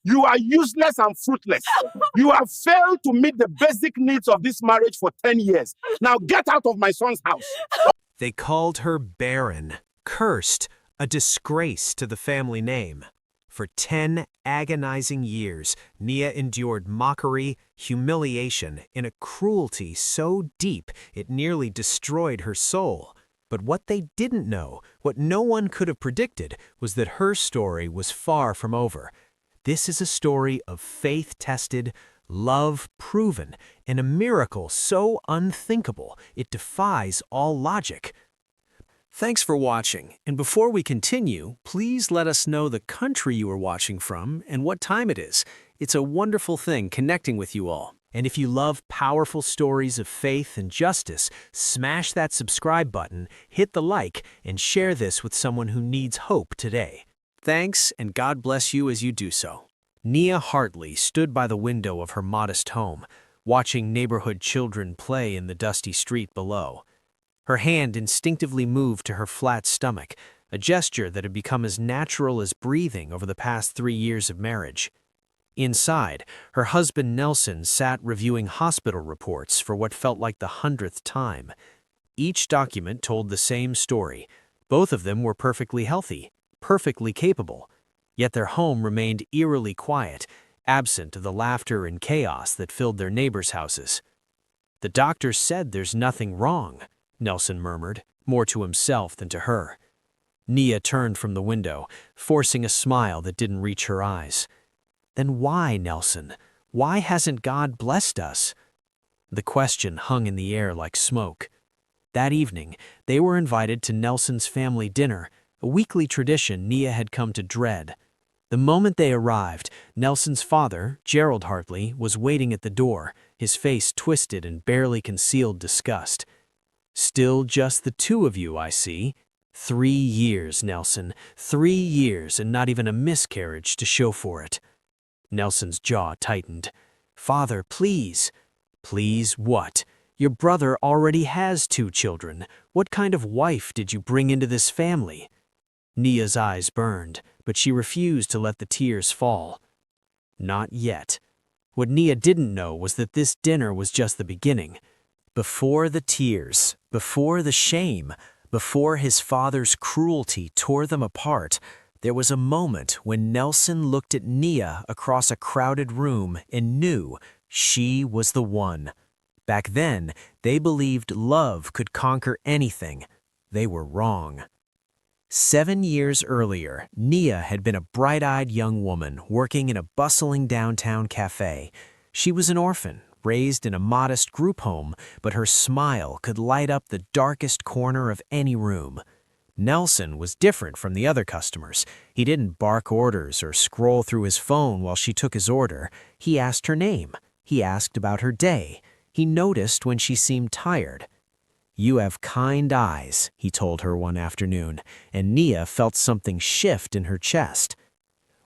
You are useless and fruitless. You have failed to meet the basic needs of this marriage for 10 years. Now get out of my son's house. They called her barren, cursed, a disgrace to the family name. For 10 agonizing years, Nia endured mockery, humiliation, and a cruelty so deep it nearly destroyed her soul. But what they didn't know, what no one could have predicted, was that her story was far from over. This is a story of faith tested, love proven, and a miracle so unthinkable it defies all logic. Thanks for watching, and before we continue, please let us know the country you are watching from and what time it is. It's a wonderful thing connecting with you all. And if you love powerful stories of faith and justice, smash that subscribe button, hit the like, and share this with someone who needs hope today. Thanks, and God bless you as you do so. Nia Hartley stood by the window of her modest home, watching neighborhood children play in the dusty street below. Her hand instinctively moved to her flat stomach, a gesture that had become as natural as breathing over the past 3 years of marriage. Inside, her husband Nelson sat reviewing hospital reports for what felt like the 100th time. Each document told the same story. Both of them were perfectly healthy, perfectly capable. Yet their home remained eerily quiet, absent of the laughter and chaos that filled their neighbors' houses. "The doctor said there's nothing wrong," Nelson murmured, more to himself than to her. Nia turned from the window, forcing a smile that didn't reach her eyes. "Then why, Nelson? Why hasn't God blessed us?" The question hung in the air like smoke. That evening, they were invited to Nelson's family dinner, a weekly tradition Nia had come to dread. The moment they arrived, Nelson's father, Gerald Hartley, was waiting at the door, his face twisted in barely concealed disgust. "Still just the two of you, I see. 3 years, Nelson. 3 years, and not even a miscarriage to show for it." Nelson's jaw tightened. "Father, please." "Please what? Your brother already has 2 children. What kind of wife did you bring into this family?" Nia's eyes burned, but she refused to let the tears fall. Not yet. What Nia didn't know was that this dinner was just the beginning. Before the tears, before the shame, before his father's cruelty tore them apart, there was a moment when Nelson looked at Nia across a crowded room and knew she was the one. Back then, they believed love could conquer anything. They were wrong. 7 years earlier, Nia had been a bright-eyed young woman working in a bustling downtown cafe. She was an orphan, raised in a modest group home, but her smile could light up the darkest corner of any room. Nelson was different from the other customers. He didn't bark orders or scroll through his phone while she took his order. He asked her name. He asked about her day. He noticed when she seemed tired. "You have kind eyes," he told her one afternoon, and Nia felt something shift in her chest.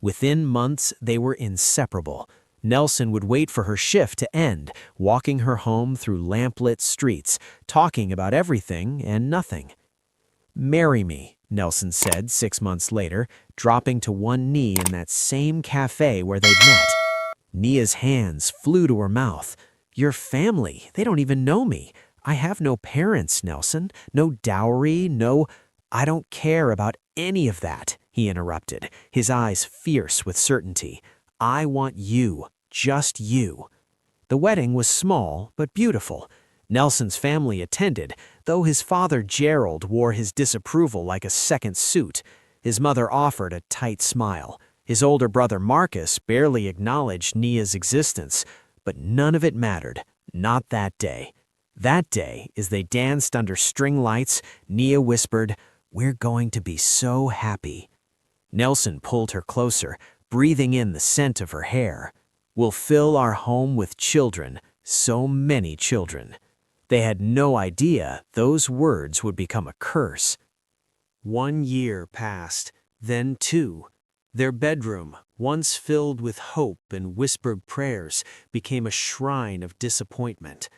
Within months, they were inseparable. Nelson would wait for her shift to end, walking her home through lamplit streets, talking about everything and nothing. "Marry me," Nelson said 6 months later, dropping to one knee in that same cafe where they'd met. Nia's hands flew to her mouth. "Your family, they don't even know me. I have no parents, Nelson, no dowry, no—" "I don't care about any of that," he interrupted, his eyes fierce with certainty. "I want you, just you." The wedding was small but beautiful. Nelson's family attended, though his father Gerald wore his disapproval like a second suit. His mother offered a tight smile. His older brother Marcus barely acknowledged Nia's existence, but none of it mattered, not that day. That day, as they danced under string lights, Nia whispered, "We're going to be so happy." Nelson pulled her closer, breathing in the scent of her hair. "We'll fill our home with children, so many children." They had no idea those words would become a curse. 1 year passed, then 2. Their bedroom, once filled with hope and whispered prayers, became a shrine of disappointment.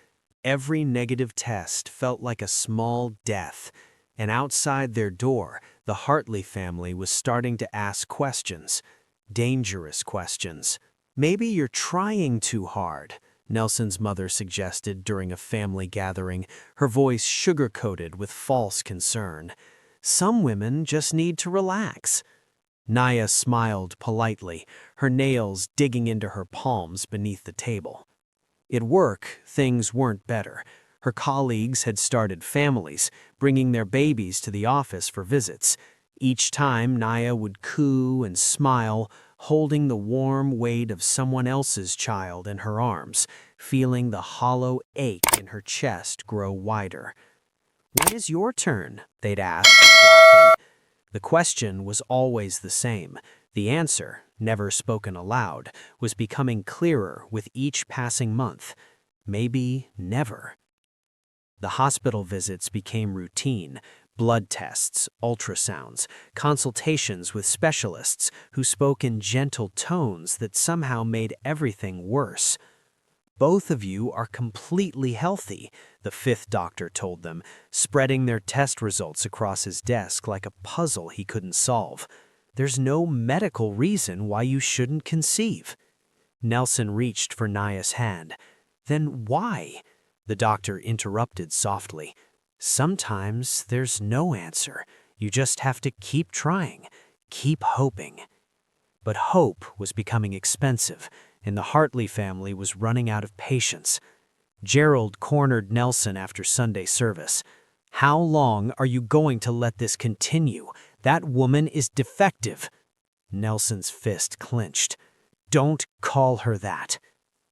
Every negative test felt like a small death, and outside their door, the Hartley family was starting to ask questions. dangerous questions. Maybe you're trying too hard, Nelson's mother suggested during a family gathering, her voice sugar-coated with false concern. Some women just need to relax. Naya smiled politely, her nails digging into her palms beneath the table. At work, things weren't better. Her colleagues had started families, bringing their babies to the office for visits. Each time, Naya would coo and smile, holding the warm weight of someone else's child in her arms, feeling the hollow ache in her chest grow wider. "When is your turn?" they'd ask, laughing. The question was always the same. The answer, never spoken aloud, was becoming clearer with each passing month. Maybe never. The hospital visits became routine. Blood tests, ultrasounds, consultations with specialists who spoke in gentle tones that somehow made everything worse. "Both of you are completely healthy," the fifth doctor told them, spreading their test results across his desk like a puzzle he couldn't solve. "There's no medical reason why you shouldn't conceive." Nelson reached for Naya's hand. "Then why?" The doctor interrupted softly. "Sometimes there's no answer. You just have to keep trying, keep hoping." But hope was becoming expensive, and the Hartley family was running out of patience. Gerald cornered Nelson after Sunday service. "How long are you going to let this continue? That woman is defective." Nelson's fist clenched. "Don't call her that."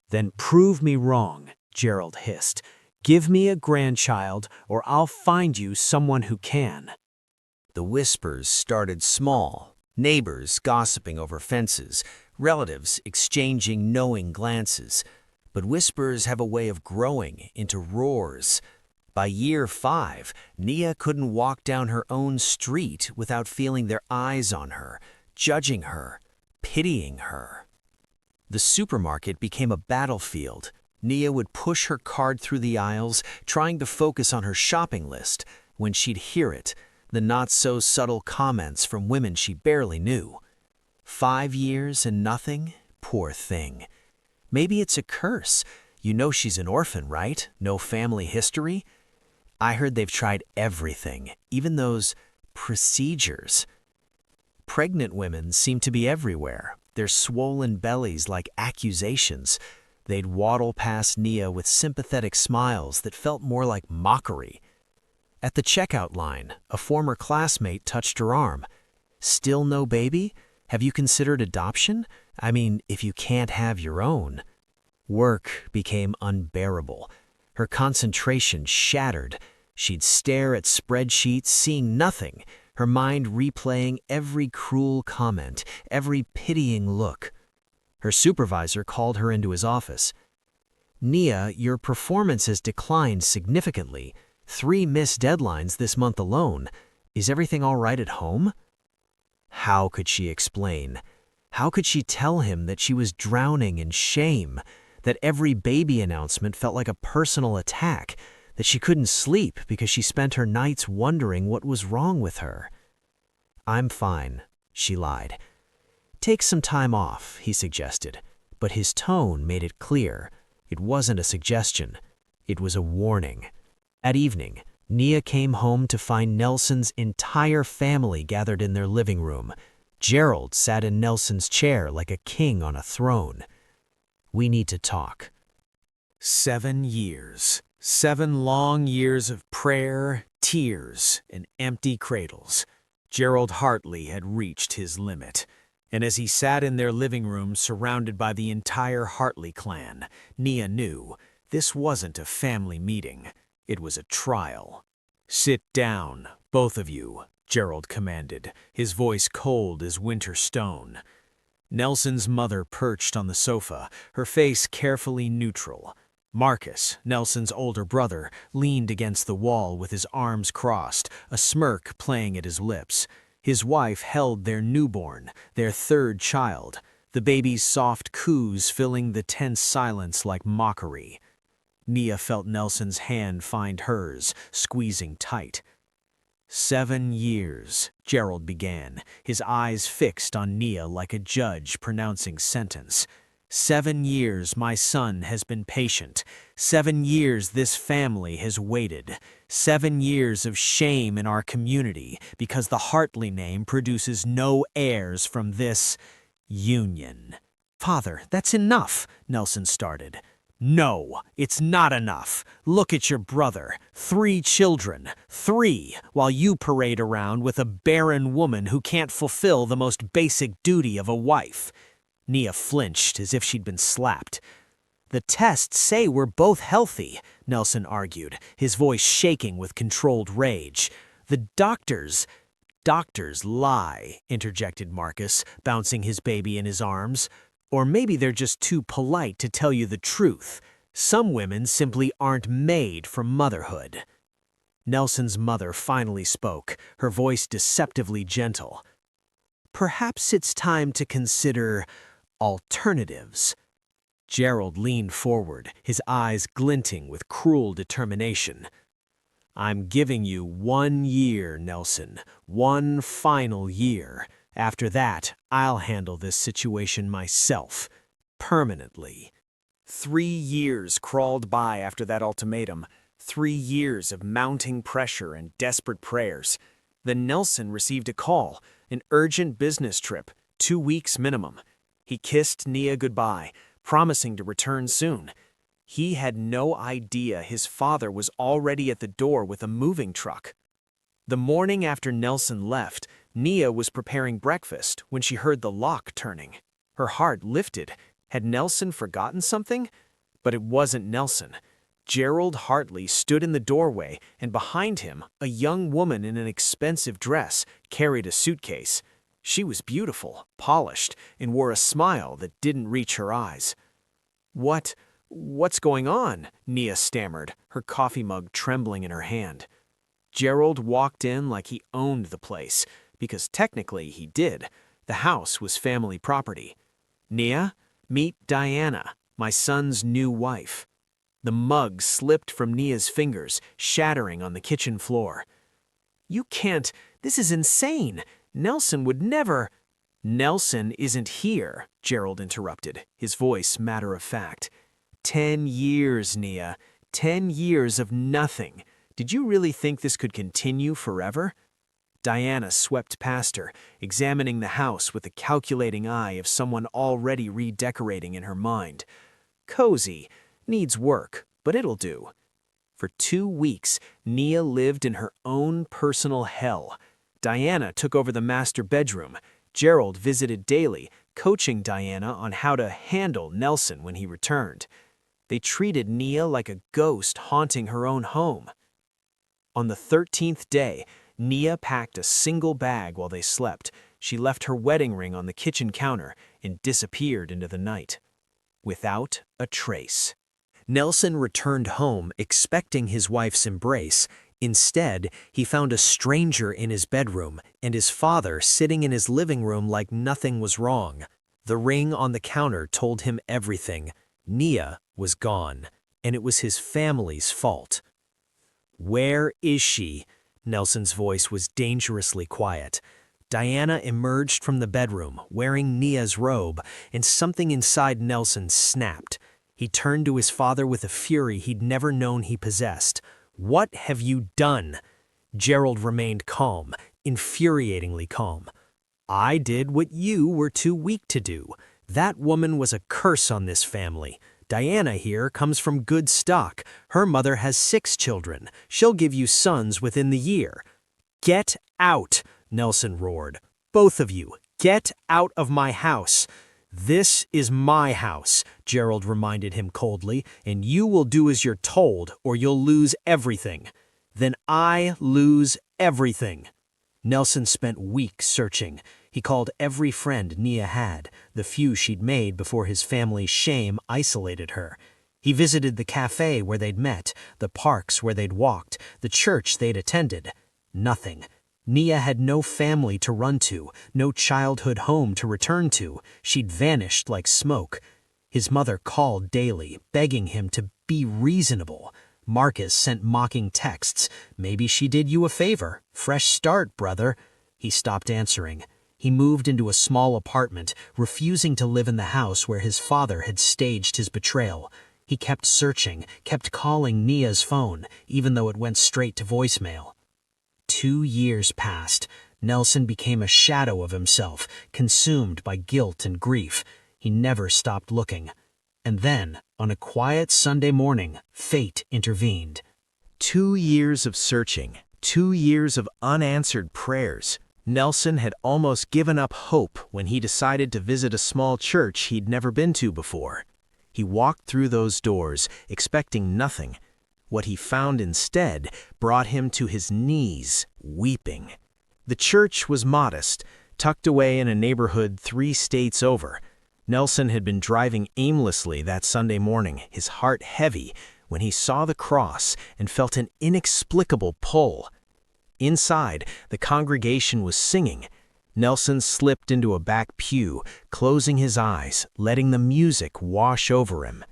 "Then prove me wrong," Gerald hissed. "Give me a grandchild, or I'll find you someone who can." The whispers started small, neighbors gossiping over fences, relatives exchanging knowing glances. But whispers have a way of growing into roars. By year 5, Nia couldn't walk down her own street without feeling their eyes on her, judging her, pitying her. The supermarket became a battlefield. Nia would push her cart through the aisles, trying to focus on her shopping list, when she'd hear it, the not-so-subtle comments from women she barely knew. 5 years and nothing? Poor thing. Maybe it's a curse. You know she's an orphan, right? No family history? I heard they've tried everything, even those procedures. Pregnant women seem to be everywhere, their swollen bellies like accusations. They'd waddle past Nia with sympathetic smiles that felt more like mockery. At the checkout line, a former classmate touched her arm. "Still no baby? Have you considered adoption? I mean, if you can't have your own." Work became unbearable. Her concentration shattered. She'd stare at spreadsheets, seeing nothing, her mind replaying every cruel comment, every pitying look. Her supervisor called her into his office. "Nia, your performance has declined significantly. 3 missed deadlines this month alone. Is everything all right at home?" How could she explain? How could she tell him that she was drowning in shame, that every baby announcement felt like a personal attack, that she couldn't sleep because she spent her nights wondering what was wrong with her? "I'm fine," she lied. "Take some time off," he suggested, but his tone made it clear. It wasn't a suggestion. It was a warning. At evening, Nia came home to find Nelson's entire family gathered in their living room. Gerald sat in Nelson's chair like a king on a throne. "We need to talk." 7 years. 7 long years of prayer, tears, and empty cradles. Gerald Hartley had reached his limit. And as he sat in their living room surrounded by the entire Hartley clan, Nia knew this wasn't a family meeting. It was a trial. "Sit down, both of you," Gerald commanded, his voice cold as winter stone. Nelson's mother perched on the sofa, her face carefully neutral. Marcus, Nelson's older brother, leaned against the wall with his arms crossed, a smirk playing at his lips. His wife held their newborn, their 3rd child, the baby's soft coos filling the tense silence like mockery. Nia felt Nelson's hand find hers, squeezing tight. 7 years, Gerald began, his eyes fixed on Nia like a judge pronouncing sentence. 7 years my son has been patient. 7 years this family has waited. 7 years of shame in our community because the Hartley name produces no heirs from this union. Father, that's enough, Nelson started. No, it's not enough. Look at your brother. 3 children. 3, while you parade around with a barren woman who can't fulfill the most basic duty of a wife. Nia flinched as if she'd been slapped. The tests say we're both healthy, Nelson argued, his voice shaking with controlled rage. The doctors lie, interjected Marcus, bouncing his baby in his arms. Or maybe they're just too polite to tell you the truth. Some women simply aren't made for motherhood. Nelson's mother finally spoke, her voice deceptively gentle. Perhaps it's time to consider alternatives. Gerald leaned forward, his eyes glinting with cruel determination. I'm giving you 1 year, Nelson. 1 final year. After that, I'll handle this situation myself, permanently. 3 years crawled by after that ultimatum, 3 years of mounting pressure and desperate prayers. Then Nelson received a call, an urgent business trip, 2 weeks minimum. He kissed Nia goodbye, promising to return soon. He had no idea his father was already at the door with a moving truck. The morning after Nelson left, Nia was preparing breakfast when she heard the lock turning. Her heart lifted. Had Nelson forgotten something? But it wasn't Nelson. Gerald Hartley stood in the doorway, and behind him, a young woman in an expensive dress carried a suitcase. She was beautiful, polished, and wore a smile that didn't reach her eyes. What's going on? Nia stammered, her coffee mug trembling in her hand. Gerald walked in like he owned the place, because technically he did. The house was family property. Nia, meet Diana, my son's new wife. The mug slipped from Nia's fingers, shattering on the kitchen floor. You can't, this is insane. Nelson would never. Nelson isn't here, Gerald interrupted, his voice matter of fact. 10 years, Nia. 10 years of nothing. Did you really think this could continue forever? Diana swept past her, examining the house with the calculating eye of someone already redecorating in her mind. Cozy. Needs work, but it'll do. For 2 weeks, Nia lived in her own personal hell. Diana took over the master bedroom. Gerald visited daily, coaching Diana on how to handle Nelson when he returned. They treated Nia like a ghost haunting her own home. On the 13th day, Nia packed a single bag while they slept. She left her wedding ring on the kitchen counter and disappeared into the night, without a trace. Nelson returned home expecting his wife's embrace. Instead, he found a stranger in his bedroom and his father sitting in his living room like nothing was wrong. The ring on the counter told him everything. Nia was gone, and it was his family's fault. Where is she? Nelson's voice was dangerously quiet. Diana emerged from the bedroom, wearing Nia's robe, and something inside Nelson snapped. He turned to his father with a fury he'd never known he possessed. What have you done? Gerald remained calm, infuriatingly calm. I did what you were too weak to do. That woman was a curse on this family. Diana here comes from good stock. Her mother has 6 children. She'll give you sons within the year. Get out, Nelson roared. Both of you, get out of my house. This is my house, Gerald reminded him coldly, and you will do as you're told or you'll lose everything. Then I lose everything. Nelson spent weeks searching. He called every friend Nia had, the few she'd made before his family's shame isolated her. He visited the cafe where they'd met, the parks where they'd walked, the church they'd attended. Nothing. Nia had no family to run to, no childhood home to return to. She'd vanished like smoke. His mother called daily, begging him to be reasonable. Marcus sent mocking texts. Maybe she did you a favor. Fresh start, brother. He stopped answering. He moved into a small apartment, refusing to live in the house where his father had staged his betrayal. He kept searching, kept calling Nia's phone, even though it went straight to voicemail. 2 years passed. Nelson became a shadow of himself, consumed by guilt and grief. He never stopped looking. And then, on a quiet Sunday morning, fate intervened. 2 years of searching, 2 years of unanswered prayers. Nelson had almost given up hope when he decided to visit a small church he'd never been to before. He walked through those doors, expecting nothing. What he found instead brought him to his knees, weeping. The church was modest, tucked away in a neighborhood 3 states over. Nelson had been driving aimlessly that Sunday morning, his heart heavy, when he saw the cross and felt an inexplicable pull. Inside, the congregation was singing. Nelson slipped into a back pew, closing his eyes, letting the music wash over him.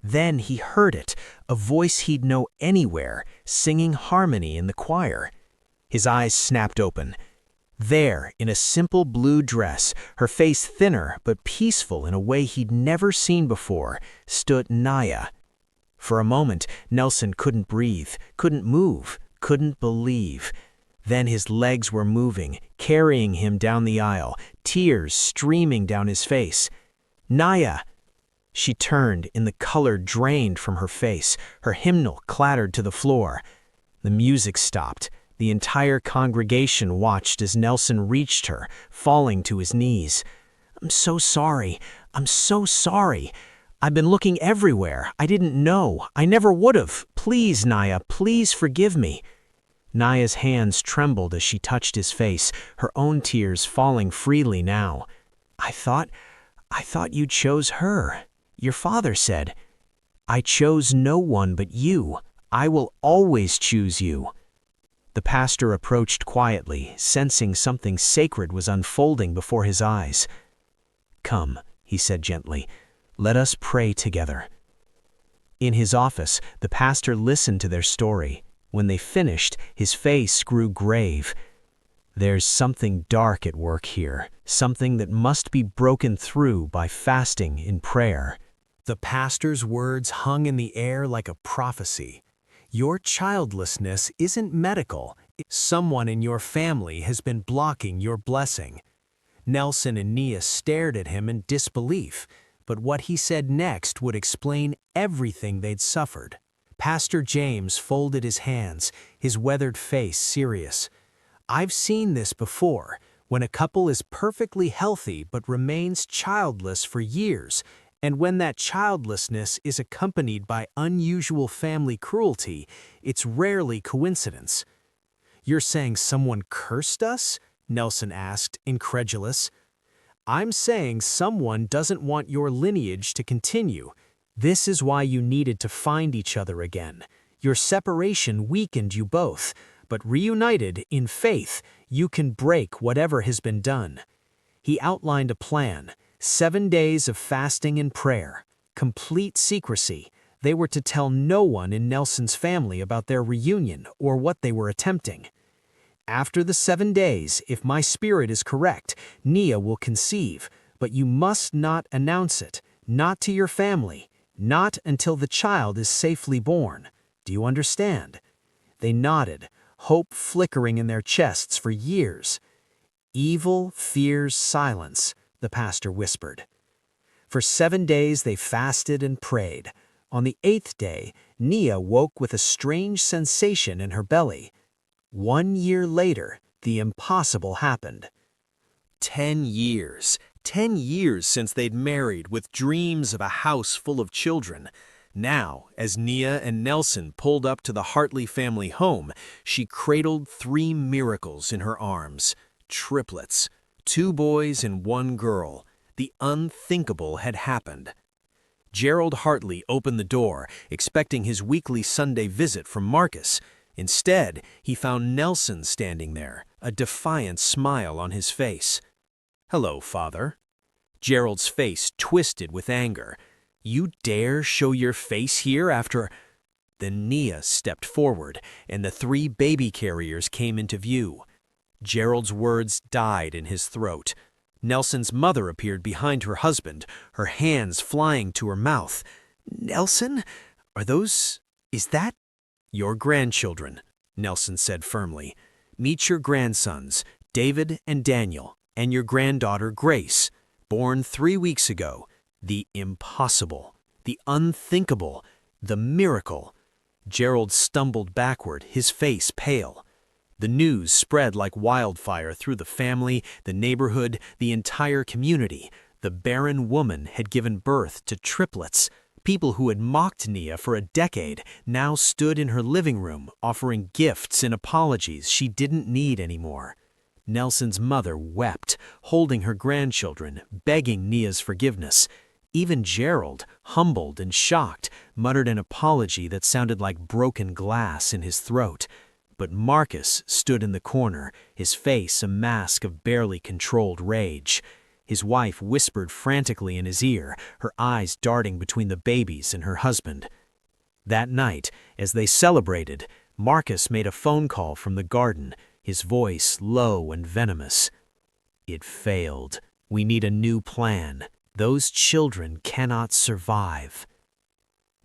Then he heard it, a voice he'd know anywhere, singing harmony in the choir. His eyes snapped open. There, in a simple blue dress, her face thinner but peaceful in a way he'd never seen before, stood Nia. For a moment, Nelson couldn't breathe, couldn't move, couldn't believe. Then his legs were moving, carrying him down the aisle, tears streaming down his face. "Nia!" She turned, and the color drained from her face. Her hymnal clattered to the floor. The music stopped. The entire congregation watched as Nelson reached her, falling to his knees. "I'm so sorry. I'm so sorry. I've been looking everywhere. I didn't know. I never would have. Please, Nia, please forgive me." Nia's hands trembled as she touched his face, her own tears falling freely now. I thought you chose her. Your father said, "I chose no one but you. I will always choose you." The pastor approached quietly, sensing something sacred was unfolding before his eyes. "Come," he said gently, "let us pray together." In his office, the pastor listened to their story. When they finished, his face grew grave. "There's something dark at work here, something that must be broken through by fasting in prayer." The pastor's words hung in the air like a prophecy. Your childlessness isn't medical. Someone in your family has been blocking your blessing. Nelson and Nia stared at him in disbelief, but what he said next would explain everything they'd suffered. Pastor James folded his hands, his weathered face serious. "I've seen this before, when a couple is perfectly healthy but remains childless for years, and when that childlessness is accompanied by unusual family cruelty, it's rarely coincidence." "You're saying someone cursed us?" Nelson asked, incredulous. "I'm saying someone doesn't want your lineage to continue. This is why you needed to find each other again. Your separation weakened you both, but reunited in faith, you can break whatever has been done." He outlined a plan. 7 days of fasting and prayer, complete secrecy. They were to tell no one in Nelson's family about their reunion or what they were attempting. "After the 7 days, if my spirit is correct, Nia will conceive, but you must not announce it, not to your family, not until the child is safely born. Do you understand?" They nodded, hope flickering in their chests for years. "Evil fears silence," the pastor whispered. For 7 days they fasted and prayed. On the 8th day, Nia woke with a strange sensation in her belly. 1 year later, the impossible happened. 10 years. 10 years since they'd married with dreams of a house full of children. Now, as Nia and Nelson pulled up to the Hartley family home, she cradled 3 miracles in her arms. Triplets. 2 boys and 1 girl. The unthinkable had happened. Gerald Hartley opened the door, expecting his weekly Sunday visit from Marcus. Instead, he found Nelson standing there, a defiant smile on his face. "Hello, Father." Gerald's face twisted with anger. "You dare show your face here after—" Then Nia stepped forward, and the 3 baby carriers came into view. Gerald's words died in his throat. Nelson's mother appeared behind her husband, her hands flying to her mouth. "Nelson? Is that?" "Your grandchildren," Nelson said firmly. "Meet your grandsons, David and Daniel, and your granddaughter Grace, born 3 weeks ago. The impossible, the unthinkable, the miracle." Gerald stumbled backward, his face pale. The news spread like wildfire through the family, the neighborhood, the entire community. The barren woman had given birth to triplets. People who had mocked Nia for a decade now stood in her living room, offering gifts and apologies she didn't need anymore. Nelson's mother wept, holding her grandchildren, begging Nia's forgiveness. Even Gerald, humbled and shocked, muttered an apology that sounded like broken glass in his throat. But Marcus stood in the corner, his face a mask of barely controlled rage. His wife whispered frantically in his ear, her eyes darting between the babies and her husband. That night, as they celebrated, Marcus made a phone call from the garden, his voice low and venomous. "It failed. We need a new plan. Those children cannot survive."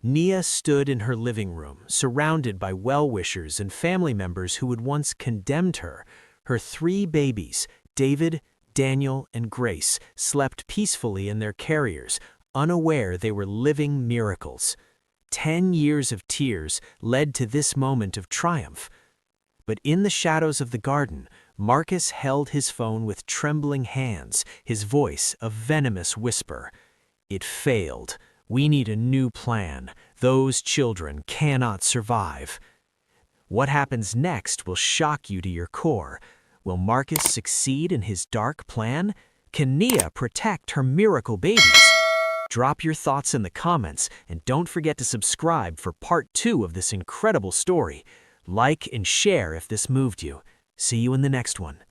Nia stood in her living room, surrounded by well-wishers and family members who had once condemned her. Her 3 babies, David, Daniel, and Grace, slept peacefully in their carriers, unaware they were living miracles. 10 years of tears led to this moment of triumph. But in the shadows of the garden, Marcus held his phone with trembling hands, his voice a venomous whisper. "It failed. We need a new plan. Those children cannot survive." What happens next will shock you to your core. Will Marcus succeed in his dark plan? Can Nia protect her miracle babies? Drop your thoughts in the comments, and don't forget to subscribe for part 2 of this incredible story. Like and share if this moved you. See you in the next one.